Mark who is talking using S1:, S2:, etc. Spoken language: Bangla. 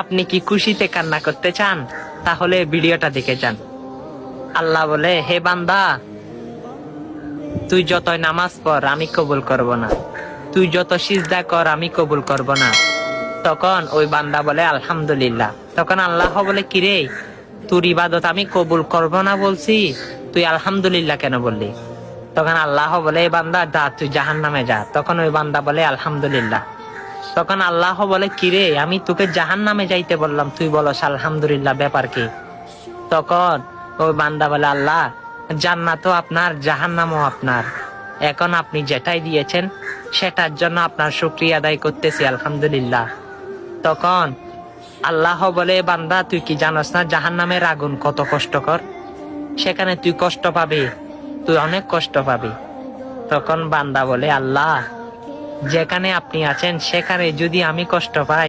S1: আপনি কি খুশিতে কান্না করতে চান? তাহলে ভিডিওটা দেখে যান। আল্লাহ বলে, হে বান্দা, তুই যতই নামাজ পড় আমি কবুল করব না, তুই যত সিজদা কর আমি কবুল করব না। তখন ওই বান্দা বলে আলহামদুলিল্লাহ। তখন আল্লাহ বলে, কিরে, তোর ইবাদত আমি কবুল করব না বলছি, তুই আলহামদুলিল্লাহ কেন বললি? তখন আল্লাহ বলে, এই বান্দা যা, তুই জাহান্নামে যা। তখন ওই বান্দা বলে আলহামদুলিল্লাহ। তখন আল্লাহ বলে, কিরে, আমি তোকে জাহান্নামে যাইতে বললাম, তুই বলস আলহামদুলিল্লাহ, ব্যাপার কি? তখন ওই বান্দা বলে, আল্লাহ, জান্নাতও আপনার, জাহান্নামও আপনার, এখন আপনি যেটাই দিয়েছেন সেটার জন্য আপনার শুকরিয়া আদায় করতেছি, আলহামদুলিল্লাহ। তখন আল্লাহ বলে, বান্দা, তুই কি জানোস না জাহান্নামের আগুন কত কষ্টকর? সেখানে তুই কষ্ট পাবি, তুই অনেক কষ্ট পাবি। তখন বান্দা বলে, আল্লাহ, যেখানে আপনি আছেন সেখানে যদি আমি কষ্ট পাই